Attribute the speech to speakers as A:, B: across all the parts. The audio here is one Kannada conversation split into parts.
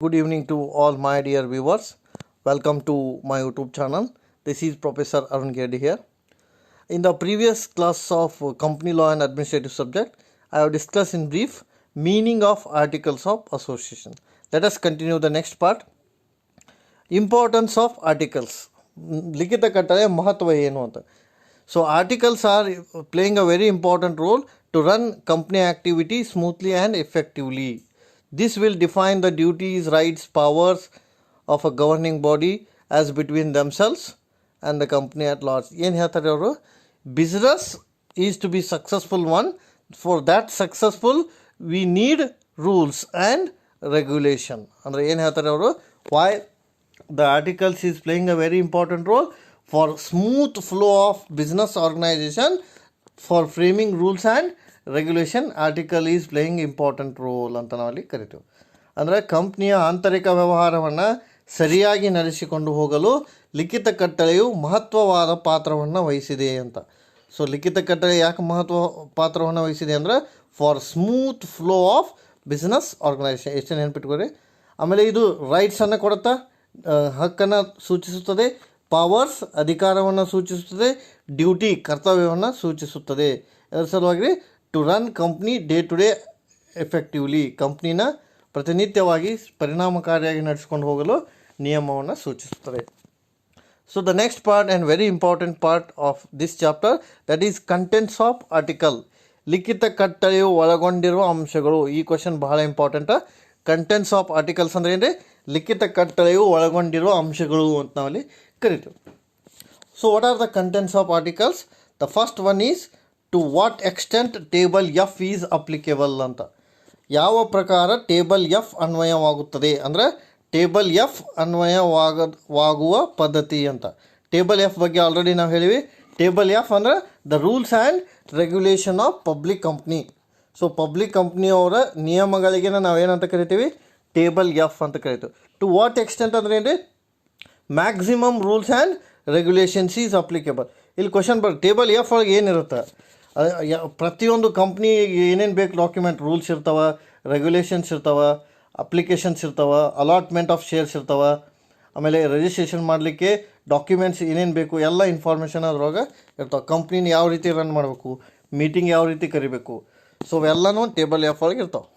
A: Good evening to all my dear viewers. Welcome to my YouTube channel. This is Professor Arun Gedde here. In the previous class of Company Law and Administrative subject, I have discussed in brief meaning of Articles of Association. Let us continue the next part. Importance of Articles. ಲಿಖಿತ ಕಟ್ಟಳೆಯ ಮಹತ್ವ ಏನು ಅಂತ. So articles are playing a very important role to run company activity smoothly and effectively. This will define the duties, rights, powers of a governing body as between themselves and the company at large. ಏನು ಹೇಳ್ತಾರೆ ಅವರು, business is to be successful one. For that successful we need rules and regulation. ಅಂದರೆ ಏನು ಹೇಳ್ತಾರೆ ಅವರು, why the articles is playing a very important role for smooth flow of business organization, for framing rules and regulation. Article is playing important role ಅಂತ ನಾವಲ್ಲಿ ಕರಿತೀವಿ. ಅಂದರೆ ಕಂಪ್ನಿಯ ಆಂತರಿಕ ವ್ಯವಹಾರವನ್ನು ಸರಿಯಾಗಿ ನಡೆಸಿಕೊಂಡು ಹೋಗಲು ಲಿಖಿತ ಕಟ್ಟಳೆಯು ಮಹತ್ವವಾದ ಪಾತ್ರವನ್ನು ವಹಿಸಿದೆ ಅಂತ. ಸೊ ಲಿಖಿತ ಕಟ್ಟಳೆ ಯಾಕೆ ಮಹತ್ವ ಪಾತ್ರವನ್ನು ವಹಿಸಿದೆ ಅಂದರೆ for smooth flow of business organisation. ಎಷ್ಟು ನೆನಪಿಟ್ಕೊರಿ. ಆಮೇಲೆ ಇದು ರೈಟ್ಸನ್ನು ಕೊಡುತ್ತಾ, ಹಕ್ಕನ್ನು ಸೂಚಿಸುತ್ತದೆ, ಪವರ್ಸ್ ಅಧಿಕಾರವನ್ನು ಸೂಚಿಸುತ್ತದೆ, ಡ್ಯೂಟಿ ಕರ್ತವ್ಯವನ್ನು ಸೂಚಿಸುತ್ತದೆ. ಅದರ ಸಲುವಾಗಿ to run company day to day effectively, ಕಂಪ್ನಿನ ಪ್ರತಿನಿತ್ಯವಾಗಿ ಪರಿಣಾಮಕಾರಿಯಾಗಿ ನಡೆಸಿಕೊಂಡು ಹೋಗಲು ನಿಯಮವನ್ನು ಸೂಚಿಸುತ್ತದೆ. So the next part and very important part of this chapter, that is contents of article. ಲಿಖಿತ ಕಟ್ಟಳೆಯು ಒಳಗೊಂಡಿರುವ ಅಂಶಗಳು. ಈ ಕ್ವಶನ್ ಬಹಳ ಇಂಪಾರ್ಟೆಂಟ್. ಕಂಟೆಂಟ್ಸ್ ಆಫ್ ಆರ್ಟಿಕಲ್ಸ್ ಅಂದರೆ ಏನ್ರಿ, ಲಿಖಿತ ಕಟ್ಟಳೆಯು ಒಳಗೊಂಡಿರುವ ಅಂಶಗಳು ಅಂತ ನಾವಲ್ಲಿ ಕರಿತೀವಿ. So what are the contents of articles? The first one is to what extent table F is applicable ಅಂತ. ಯಾವ ಪ್ರಕಾರ ಟೇಬಲ್ ಎಫ್ ಅನ್ವಯವಾಗುತ್ತದೆ ಅಂದರೆ ಟೇಬಲ್ ಎಫ್ ಅನ್ವಯವಾಗುವ ಪದ್ಧತಿ ಅಂತ. ಟೇಬಲ್ ಎಫ್ ಬಗ್ಗೆ ಆಲ್ರೆಡಿ ನಾವು ಹೇಳಿವಿ. ಟೇಬಲ್ ಎಫ್ ಅಂದರೆ the rules and regulation of public company. So public ಕಂಪ್ನಿಯವರ ನಿಯಮಗಳಿಗೆ ನಾವೇನಂತ ಕರಿತೀವಿ, ಟೇಬಲ್ ಎಫ್ ಅಂತ ಕರಿತೀವಿ. ಟು ವಾಟ್ ಎಕ್ಸ್ಟೆಂಟ್ ಅಂದರೆ ಏನು ರೀ, maximum rules and regulations is applicable. ಇಲ್ಲಿ ಕ್ವಶನ್ ಟೇಬಲ್ ಎಫ್ ಒಳಗೆ ಏನಿರುತ್ತೆ, ಪ್ರತಿಯೊಂದು ಕಂಪ್ನಿಗೆ ಏನೇನು ಬೇಕು ಡಾಕ್ಯುಮೆಂಟ್, ರೂಲ್ಸ್ ಇರ್ತಾವೆ, ರೆಗ್ಯುಲೇಷನ್ಸ್ ಇರ್ತಾವೆ, ಅಪ್ಲಿಕೇಶನ್ಸ್ ಇರ್ತಾವೆ, ಅಲಾಟ್ಮೆಂಟ್ ಆಫ್ ಶೇರ್ಸ್ ಇರ್ತಾವೆ, ಆಮೇಲೆ ರಿಜಿಸ್ಟ್ರೇಷನ್ ಮಾಡಲಿಕ್ಕೆ ಡಾಕ್ಯುಮೆಂಟ್ಸ್ ಏನೇನು ಬೇಕು ಎಲ್ಲ ಇನ್ಫಾರ್ಮೇಷನ್ ಅದ್ರೊಳಗೆ ಇರ್ತಾವೆ. ಕಂಪ್ನಿನ ಯಾವ ರೀತಿ ರನ್ ಮಾಡಬೇಕು, ಮೀಟಿಂಗ್ ಯಾವ ರೀತಿ ಕರಿಬೇಕು, ಸೊ ಅವೆಲ್ಲನೂ ಟೇಬಲ್ ಎಫ್ ಒಳಗೆ ಇರ್ತಾವೆ.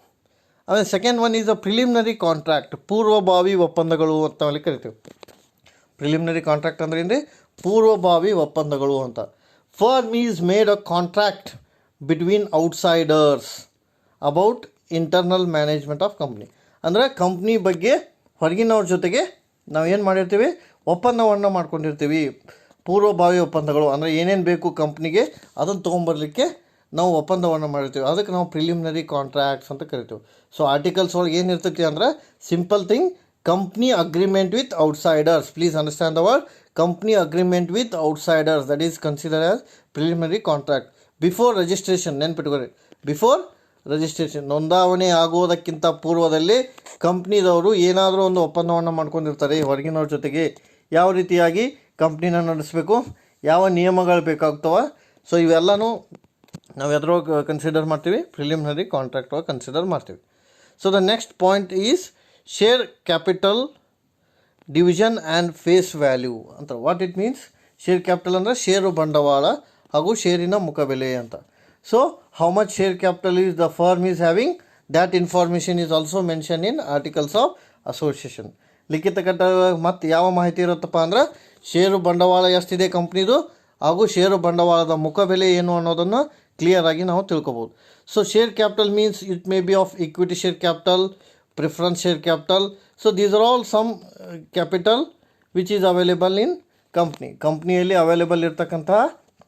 A: ಆಮೇಲೆ second one is a preliminary contract. ಪೂರ್ವಭಾವಿ ಒಪ್ಪಂದಗಳು ಅಂತ ಅಲ್ಲಿ ಕರಿತೀವಿ. ಪ್ರಿಲಿಮಿನರಿ ಕಾಂಟ್ರಾಕ್ಟ್ ಅಂದ್ರೆ ಏನು ರೀ, ಪೂರ್ವಭಾವಿ ಒಪ್ಪಂದಗಳು ಅಂತ. Firm is made a contract between outsiders about internal management of company. ಅಂದರೆ ಕಂಪ್ನಿ ಬಗ್ಗೆ ಹೊರಗಿನವ್ರ ಜೊತೆಗೆ ನಾವು ಏನು ಮಾಡಿರ್ತೀವಿ, ಒಪ್ಪಂದವನ್ನು ಮಾಡ್ಕೊಂಡಿರ್ತೀವಿ. ಪೂರ್ವಭಾವಿ ಒಪ್ಪಂದಗಳು ಅಂದರೆ ಏನೇನು ಬೇಕು ಕಂಪ್ನಿಗೆ ಅದನ್ನು ತೊಗೊಂಬರ್ಲಿಕ್ಕೆ ನಾವು ಒಪ್ಪಂದವನ್ನು ಮಾಡಿರ್ತೀವಿ. ಅದಕ್ಕೆ ನಾವು ಪ್ರಿಲಿಮಿನರಿ ಕಾಂಟ್ರಾಕ್ಟ್ಸ್ ಅಂತ ಕರಿತೀವಿ. ಸೊ ಆರ್ಟಿಕಲ್ಸ್ ಒಳಗೆ ಏನಿರ್ತೈತಿ ಅಂದ್ರೆ simple thing, company agreement with outsiders. Please understand the word company agreement with outsiders, that is considered as preliminary contract. Before registration, ನೆನ್ಪಿಟ್ಕೊರಿ, ಬಿಫೋರ್ ರಿಜಿಸ್ಟ್ರೇಷನ್ ನೋಂದಾವಣೆ ಆಗೋದಕ್ಕಿಂತ ಪೂರ್ವದಲ್ಲಿ ಕಂಪ್ನಿದವರು ಏನಾದರೂ ಒಂದು ಒಪ್ಪಂದವನ್ನು ಮಾಡ್ಕೊಂಡಿರ್ತಾರೆ ಹೊರಗಿನವ್ರ ಜೊತೆಗೆ. ಯಾವ ರೀತಿಯಾಗಿ ಕಂಪ್ನಿನ ನಡೆಸಬೇಕು, ಯಾವ ನಿಯಮಗಳು ಬೇಕಾಗ್ತವೆ, ಸೊ ಇವೆಲ್ಲನೂ ನಾವು ಎದ್ರೊಳಗೆ ಕನ್ಸಿಡರ್ ಮಾಡ್ತೀವಿ, ಪ್ರಿಲಿಮಿನರಿ ಕಾಂಟ್ರಾಕ್ಟ್ ಒಳಗೆ ಕನ್ಸಿಡರ್ ಮಾಡ್ತೀವಿ. So the next point is share capital division and face value ಅಂತ. What it means, share capital ಅಂದರೆ ಷೇರು ಬಂಡವಾಳ ಹಾಗೂ ಷೇರಿನ ಮುಖಬೆಲೆ ಅಂತ. So how much share capital is the firm is having, that information is also mention in articles of association. ಲಿಖಿತ ಕಟ್ಟಳೆ ಮತ್ತು ಯಾವ ಮಾಹಿತಿ ಇರುತ್ತಪ್ಪ ಅಂದ್ರೆ ಷೇರು ಬಂಡವಾಳ ಎಷ್ಟಿದೆ ಕಂಪ್ನಿದು ಹಾಗೂ ಷೇರು ಬಂಡವಾಳದ ಮುಖಬೆಲೆ ಏನು ಅನ್ನೋದನ್ನು ಕ್ಲಿಯರ್ ಆಗಿ ನಾವು ತಿಳ್ಕೊಬೋದು. So share capital means it may be of equity share capital, preference share capital. So these are all some capital which is available in company. ಕಂಪ್ನಿಯಲ್ಲಿ ಅವೈಲೇಬಲ್ ಇರ್ತಕ್ಕಂತಹ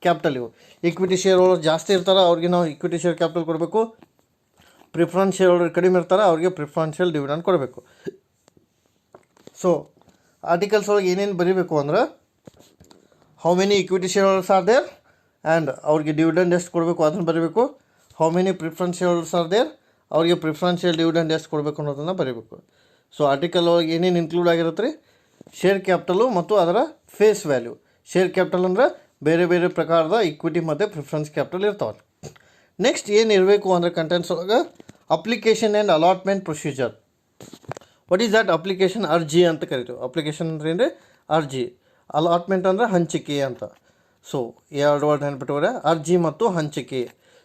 A: ಕ್ಯಾಪಿಟಲ್ ಇವು. ಇಕ್ವಿಟಿ ಶೇರ್ ಹೋಲ್ಡರ್ ಜಾಸ್ತಿ ಇರ್ತಾರೆ, ಅವ್ರಿಗೆ ನಾವು ಇಕ್ವಿಟಿ ಶೇರ್ ಕ್ಯಾಪಿಟಲ್ ಕೊಡಬೇಕು. ಪ್ರಿಫರೆನ್ಸ್ ಶೇರ್ ಹೋಲ್ಡರ್ ಕಡಿಮೆ ಇರ್ತಾರೆ, ಅವ್ರಿಗೆ ಪ್ರಿಫರೆನ್ಷಿಯಲ್ ಡಿವಿಡೆಂಡ್ ಕೊಡಬೇಕು. ಸೊ ಆರ್ಟಿಕಲ್ಸ್ ಒಳಗೆ ಏನೇನು ಬರೀಬೇಕು ಅಂದ್ರೆ, how many equity share holders are there and ಅವ್ರಿಗೆ ಡಿವಿಡೆಂಡ್ ಎಷ್ಟು ಕೊಡಬೇಕು ಅದನ್ನು ಬರೀಬೇಕು. How many preference share holders are there, ಅವ್ರಿಗೆ ಪ್ರಿಫರೆನ್ಷಿಯಲ್ ಡಿವಿಡೆಂಡ್ ಎಷ್ಟು ಕೊಡಬೇಕು ಅನ್ನೋದನ್ನು ಬರೀಬೇಕು. ಸೊ ಆರ್ಟಿಕಲ್ ಒಳಗೆ ಏನೇನು ಇನ್ಕ್ಲೂಡ್ ಆಗಿರುತ್ತೆ ರೀ, ಶೇರ್ ಕ್ಯಾಪಿಟಲು ಮತ್ತು ಅದರ ಫೇಸ್ ವ್ಯಾಲ್ಯೂ. ಶೇರ್ ಕ್ಯಾಪಿಟಲ್ ಅಂದರೆ ಬೇರೆ ಬೇರೆ ಪ್ರಕಾರದ ಇಕ್ವಿಟಿ ಮತ್ತು ಪ್ರಿಫರೆನ್ಸ್ ಕ್ಯಾಪಿಟಲ್ ಇರ್ತಾವೆ. ನೆಕ್ಸ್ಟ್ ಏನು ಇರಬೇಕು ಅಂದರೆ ಕಂಟೆಂಟ್ಸ್ ಒಳಗೆ application and allotment procedure. What is that application? ಅರ್ಜಿ ಅಂತ ಕರಿತೀವಿ. ಅಪ್ಲಿಕೇಶನ್ ಅಂದ್ರೆ ಏನ್ರಿ? ಅರ್ಜಿ. ಅಲಾಟ್ಮೆಂಟ್ ಅಂದರೆ ಹಂಚಿಕೆ ಅಂತ. ಸೊ ಎರಡು ವರ್ಡ್ ನೆನ್ಪಿಟ್ಟವ್ರೆ, ಅರ್ಜಿ ಮತ್ತು ಹಂಚಿಕೆ.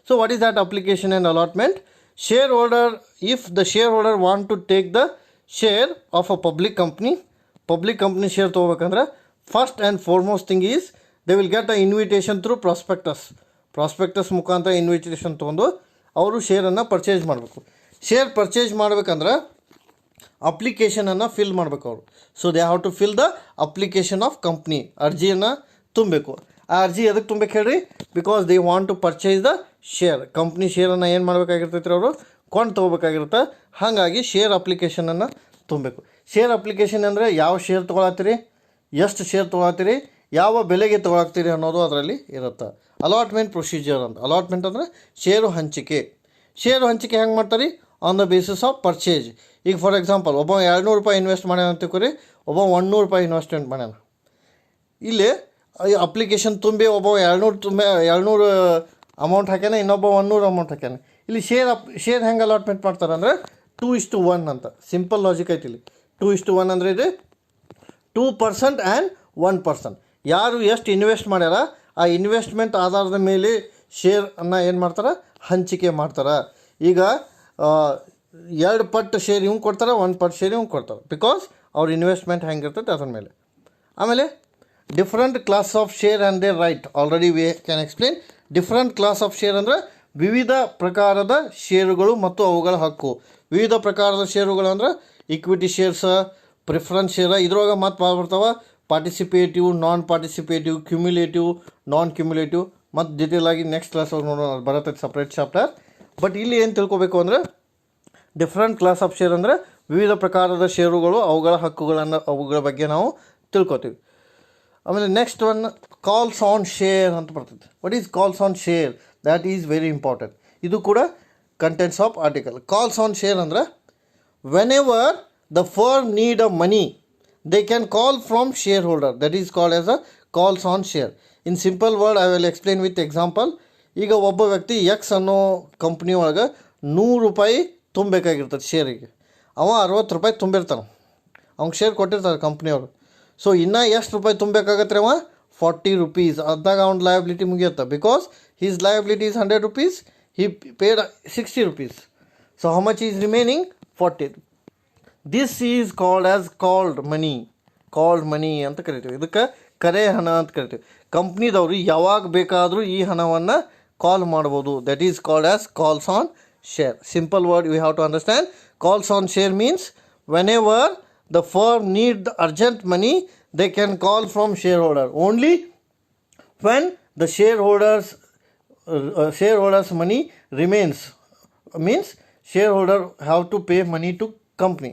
A: So what is that application and allotment? Share holder, if the share holder want to take the share of a public company share ತೊಗೋಬೇಕಂದ್ರೆ first and foremost thing is they will get a invitation through prospectus ಮುಖಾಂತರ ಇನ್ವಿಟೇಷನ್ ತೊಗೊಂಡು ಅವರು ಶೇರನ್ನು ಪರ್ಚೇಸ್ ಮಾಡಬೇಕು. ಶೇರ್ ಪರ್ಚೇಸ್ ಮಾಡ್ಬೇಕಂದ್ರೆ ಅಪ್ಲಿಕೇಶನನ್ನು ಫಿಲ್ ಮಾಡಬೇಕು ಅವರು. So they have to fill the application of company. ಅರ್ಜಿಯನ್ನು ತುಂಬಬೇಕು. ಆ ಅರ್ಜಿ ಎದಕ್ಕೆ ತುಂಬಬೇಕು ಹೇಳ್ರಿ? Because they want to purchase the share. Company ಶೇರನ್ನು ಏನು ಮಾಡಬೇಕಾಗಿರ್ತೈತೆ ಅವರು? ಕೊಂಡು ತೊಗೋಬೇಕಾಗಿರುತ್ತೆ. ಹಾಗಾಗಿ ಶೇರ್ ಅಪ್ಲಿಕೇಶನನ್ನು ತುಂಬಬೇಕು. ಶೇರ್ ಅಪ್ಲಿಕೇಶನ್ ಅಂದರೆ ಯಾವ ಶೇರ್ ತೊಗೊಳತ್ತೀರಿ, ಎಷ್ಟು ಶೇರ್ ತೊಗೊಳತ್ತೀರಿ, ಯಾವ ಬೆಲೆಗೆ ತೊಗೊಳತ್ತೀರಿ ಅನ್ನೋದು ಅದರಲ್ಲಿ ಇರುತ್ತೆ. ಅಲಾಟ್ಮೆಂಟ್ ಪ್ರೊಸೀಜರ್ ಅಂತ. ಅಲಾಟ್ಮೆಂಟ್ ಅಂದರೆ ಷೇರು ಹಂಚಿಕೆ ಹೆಂಗೆ ಮಾಡ್ತಾರೆ? On the basis of purchase. ಈಗ ಫಾರ್ ಎಕ್ಸಾಂಪಲ್ ಒಬ್ಬ 200 ರೂಪಾಯಿ ಇನ್ವೆಸ್ಟ್ ಮಾಡ್ಯಾನ ಅಂತ ತಿಳ್ಕೊರಿ, ಒಬ್ಬ 100 ರೂಪಾಯಿ ಇನ್ವೆಸ್ಟ್ಮೆಂಟ್ ಮಾಡ್ಯಾನ. ಇಲ್ಲಿ ಅಪ್ಲಿಕೇಶನ್ ತುಂಬಿ ಒಬ್ಬ 200 ಅಮೌಂಟ್ ಹಾಕ್ಯಾನ, ಇನ್ನೊಬ್ಬ 100 ಅಮೌಂಟ್ ಹಾಕ್ಯಾನ. ಇಲ್ಲಿ ಶೇರ್ ಹೆಂಗೆ ಅಲಾಟ್ಮೆಂಟ್ ಮಾಡ್ತಾರೆ ಅಂದರೆ 2:1 ಅಂತ. ಸಿಂಪಲ್ ಲಾಜಿಕ್ ಐತಿ ಇಲ್ಲಿ. 2:1 ಅಂದರೆ ಇದು 2% ಆ್ಯಂಡ್ 1%. ಯಾರು ಎಷ್ಟು ಇನ್ವೆಸ್ಟ್ ಮಾಡ್ಯಾರ ಆ ಇನ್ವೆಸ್ಟ್ಮೆಂಟ್ ಆಧಾರದ ಮೇಲೆ ಶೇರನ್ನು ಏನು ಮಾಡ್ತಾರೆ? ಹಂಚಿಕೆ ಮಾಡ್ತಾರೆ. ಈಗ 2 ಪಟ್ಟು ಶೇರ್ ಇವ್ನು ಕೊಡ್ತಾರೆ, 1 ಪಟ್ಟು ಶೇರ್ ಇವ್ನು ಕೊಡ್ತಾರೆ. ಬಿಕಾಸ್ ಅವ್ರ ಇನ್ವೆಸ್ಟ್ಮೆಂಟ್ ಹೆಂಗಿರ್ತೈತೆ ಅದ್ರ ಮೇಲೆ. ಆಮೇಲೆ different class of share and there right. Already we can explain. Different class of share ಅಂದರೆ ವಿವಿಧ ಪ್ರಕಾರದ ಷೇರುಗಳು ಮತ್ತು ಅವುಗಳ ಹಕ್ಕು. ವಿವಿಧ ಪ್ರಕಾರದ ಷೇರುಗಳು ಅಂದ್ರೆ ಇಕ್ವಿಟಿ ಶೇರ್ಸ, ಪ್ರಿಫರೆನ್ಸ್ ಶೇರ, ಇದ್ರೊಳಗೆ ಮತ್ತು ಭಾಳ ಬರ್ತಾವೆ. ಪಾರ್ಟಿಸಿಪೇಟಿವ್, ನಾನ್ ಪಾರ್ಟಿಸಿಪೇಟಿವ್, ಕ್ಯುಮ್ಯುಲೇಟಿವ್, ನಾನ್ ಕ್ಯುಮ್ಯುಲೇಟಿವ್, ಮತ್ತು ಡೀಟೇಲ್ ಆಗಿ ನೆಕ್ಸ್ಟ್ ಕ್ಲಾಸ್ ಅವ್ರು ನೋಡೋಣ, ಅದು ಬರುತ್ತೆ ಸಪ್ರೇಟ್ ಚಾಪ್ಟರ್. ಬಟ್ ಇಲ್ಲಿ ಏನು ತಿಳ್ಕೊಬೇಕು ಅಂದರೆ ಡಿಫ್ರೆಂಟ್ ಕ್ಲಾಸ್ ಆಫ್ ಶೇರ್ ಅಂದರೆ ವಿವಿಧ ಪ್ರಕಾರದ ಷೇರುಗಳು, ಅವುಗಳ ಬಗ್ಗೆ ನಾವು ತಿಳ್ಕೊತೀವಿ. ಆಮೇಲೆ next one calls on share ಅಂತ ಬರ್ತೈತೆ. What is calls on share? That is very important. ಇದು ಕೂಡ contents of article. Calls on share ಅಂದರೆ whenever the firm need a money they can call from shareholder. That is called as a calls on share. In simple word I will explain with example. ಈಗ ಒಬ್ಬ ವ್ಯಕ್ತಿ ಎಕ್ಸ್ ಅನ್ನೋ ಕಂಪ್ನಿ ಒಳಗೆ 100 ರೂಪಾಯಿ ತುಂಬಬೇಕಾಗಿರ್ತದೆ ಶೇರಿಗೆ. ಅವ 60 ರೂಪಾಯಿ ತುಂಬಿರ್ತಾನೆ, ಅವ್ನಿಗೆ ಶೇರ್ ಕೊಟ್ಟಿರ್ತಾರೆ ಕಂಪ್ನಿಯವರು. ಸೊ ಇನ್ನೂ ಎಷ್ಟು ರೂಪಾಯಿ ತುಂಬಬೇಕಾಗತ್ತೆ ರೀ? ಅವ 40 ರೂಪೀಸ್. ಅದಾಗ ಅವ್ನ ಲಯಬಿಲಿಟಿ ಮುಗಿಯುತ್ತೆ. Because he's liability is 100 rupees, he paid 60 rupees. So how much is remaining? 40. This is called as called money ಅಂತ ಕರಿತೀವಿ. ಇದಕ್ಕೆ ಕರೆ ಹಣ ಅಂತ ಕರಿತೀವಿ. ಕಂಪ್ನಿದವರು ಯಾವಾಗ ಬೇಕಾದರೂ ಈ ಹಣವನ್ನು ಕಾಲ್ ಮಾಡ್ಬೋದು. That is called as calls on share. Simple word you have to understand. Calls on share means whenever the firm need the urgent money, they can call from shareholder. Only when the shareholders money remains, means shareholder have to pay money to company.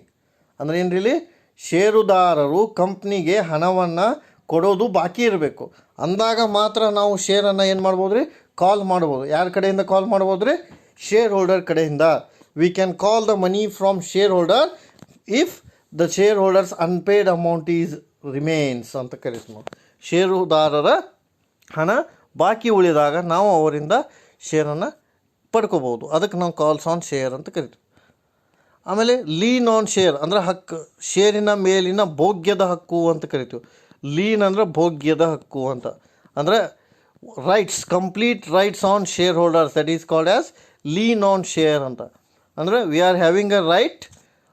A: ಅಂದರೆ ಏನು really ಷೇರುದಾರರು ಕಂಪ್ನಿಗೆ ಹಣವನ್ನು ಕೊಡೋದು ಬಾಕಿ ಇರಬೇಕು. ಅಂದಾಗ ಮಾತ್ರ ನಾವು ಶೇರನ್ನು ಏನು ಮಾಡ್ಬೋದು ರೀ? ಕಾಲ್ ಮಾಡ್ಬೋದು. ಯಾರ ಕಡೆಯಿಂದ ಕಾಲ್ ಮಾಡ್ಬೋದು ರೀ? ಶೇರ್ ಹೋಲ್ಡರ್ ಕಡೆಯಿಂದ. We can call the money from share holder if the share holders unpaid amount is remains ಅಂತ ಕರೀತೀವಿ. ಷೇರುದಾರರ ಹಣ ಬಾಕಿ ಉಳಿದಾಗ ನಾವು ಅವರಿಂದ ಶೇರನ್ನು ಪಡ್ಕೋಬೋದು. ಅದಕ್ಕೆ ನಾವು ಕಾಲ್ಸ್ ಆನ್ ಶೇರ್ ಅಂತ ಕರಿತೀವಿ. ಆಮೇಲೆ ಲೀನ್ ಆನ್ ಶೇರ್ ಅಂದರೆ ಹಕ್ಕು, ಶೇರಿನ ಮೇಲಿನ ಭೋಗ್ಯದ ಹಕ್ಕು ಅಂತ ಕರಿತೀವಿ. ಲೀನ್ ಅಂದರೆ ಭೋಗ್ಯದ ಹಕ್ಕು ಅಂತ. ಅಂದರೆ rights, complete rights on share holders, that is called as lien on share ಅಂತ. ಅಂದರೆ we are having a right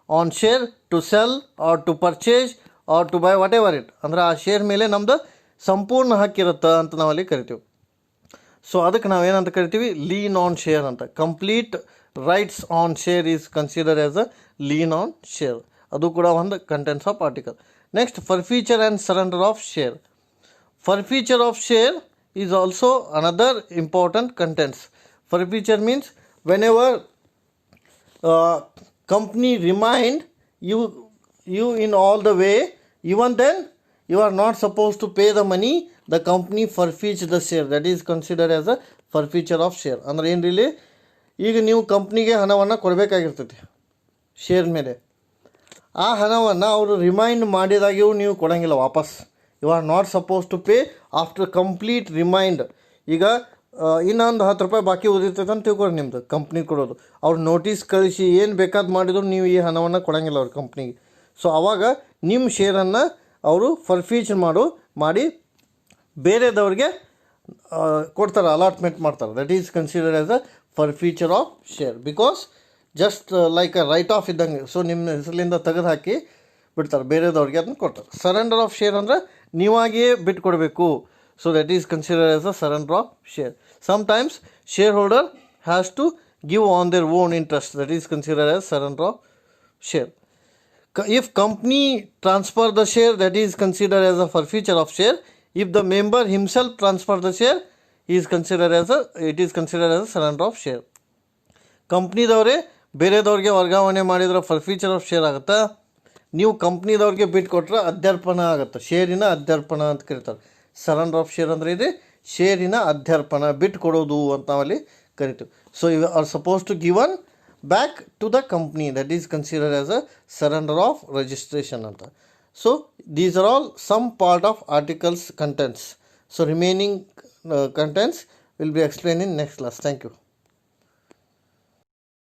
A: on share to sell or to purchase or to buy whatever it. ಅಂದರೆ ಆ ಶೇರ್ ಮೇಲೆ ನಮ್ಮದು ಸಂಪೂರ್ಣ ಹಕ್ಕಿರುತ್ತೆ ಅಂತ ನಾವಲ್ಲಿ ಕರಿತೀವಿ. ಸೊ ಅದಕ್ಕೆ ನಾವೇನಂತ ಕರಿತೀವಿ? ಲೀನ್ ಆನ್ ಶೇರ್ ಅಂತ. Complete rights on share is consider as a lien on share. ಅದು ಕೂಡ ಒಂದು contents of article. Next forfeiture and surrender of share. Forfeiture of share is also another important contents. Forfeiture means whenever company remind you in all the way, even then you are not supposed to pay the money, the company forfeits the share. That is considered as a forfeiture of share. ಅಂದರೆ ಏನು ರೀಲಿ, ಈಗ ನೀವು ಕಂಪ್ನಿಗೆ ಹಣವನ್ನು ಕೊಡಬೇಕಾಗಿರ್ತೈತಿ ಶೇರ್ ಮೇಲೆ. ಆ ಹಣವನ್ನು ಅವರು ರಿಮೈಂಡ್ ಮಾಡಿದಾಗ್ಯೂ ನೀವು ಕೊಡೋಂಗಿಲ್ಲ ವಾಪಸ್. You are not supposed to pay after complete remind. ಈಗ ಇನ್ನೊಂದು 10 ರೂಪಾಯಿ ಬಾಕಿ ಉಳಿತೈತೆ ಅಂತ ತಿಳ್ಕೊಡಿ, ನಿಮ್ಮದು ಕಂಪ್ನಿ ಕೊಡೋದು. ಅವ್ರು ನೋಟಿಸ್ ಕಳಿಸಿ ಏನು ಬೇಕಾದ ಮಾಡಿದ್ರು ನೀವು ಈ ಹಣವನ್ನು ಕೊಡೋಂಗಿಲ್ಲ ಅವ್ರ ಕಂಪ್ನಿಗೆ. ಸೊ ಆವಾಗ ನಿಮ್ಮ ಶೇರನ್ನು ಅವರು ಫರ್ಫೀಚರ್ ಮಾಡಿ ಬೇರೆದವ್ರಿಗೆ ಕೊಡ್ತಾರೆ, ಅಲಾಟ್ಮೆಂಟ್ ಮಾಡ್ತಾರೆ. That is considered as a forfeiture of share, because just like a write off ಇದ್ದಂಗೆ. ಸೊ ನಿಮ್ಮ ಹೆಸರಿಂದ ತೆಗೆದು ಹಾಕಿ ಬಿಡ್ತಾರೆ, ಬೇರೆದವ್ರಿಗೆ ಅದನ್ನು ಕೊಡ್ತಾರೆ. ಸರೆಂಡರ್ ಆಫ್ ಶೇರ್ ಅಂದರೆ ನೀವಾಗಿಯೇ ಬಿಟ್ಕೊಡ್ಬೇಕು. So that is considered as a surrender of share. Sometimes share holder has to give on their own interest, that is considered as surrender of share. If company transfer the share, that is considered as a forfeiture of share. If the member himself transfer the share, it is considered as a surrender of share. ಕಂಪ್ನಿದವರೇ ಬೇರೆದವ್ರಿಗೆ ವರ್ಗಾವಣೆ ಮಾಡಿದ್ರೆ ಫರ್ಫೀಚರ್ ಆಫ್ ಶೇರ್ ಆಗುತ್ತೆ. ನೀವು ಕಂಪ್ನಿದವ್ರಿಗೆ ಬಿಟ್ಕೊಟ್ರೆ ಅಧ್ಯಾರ್ಪಣ ಆಗುತ್ತೆ, ಶೇರಿನ ಅಧ್ಯಾರ್ಪಣ ಅಂತ ಕರೀತಾರೆ. ಸರೆಂಡರ್ ಆಫ್ ಶೇರ್ ಅಂದರೆ ಇದೆ ಶೇರಿನ ಅಧ್ಯಾರ್ಪಣ, ಬಿಟ್ಕೊಡೋದು ಅಂತ ನಾವಲ್ಲಿ ಕರಿತೀವಿ. So you are supposed to given back to the company, that is considered as a surrender of registration anta. So these are all some part of articles contents. So remaining contents will be explained in next class. Thank you.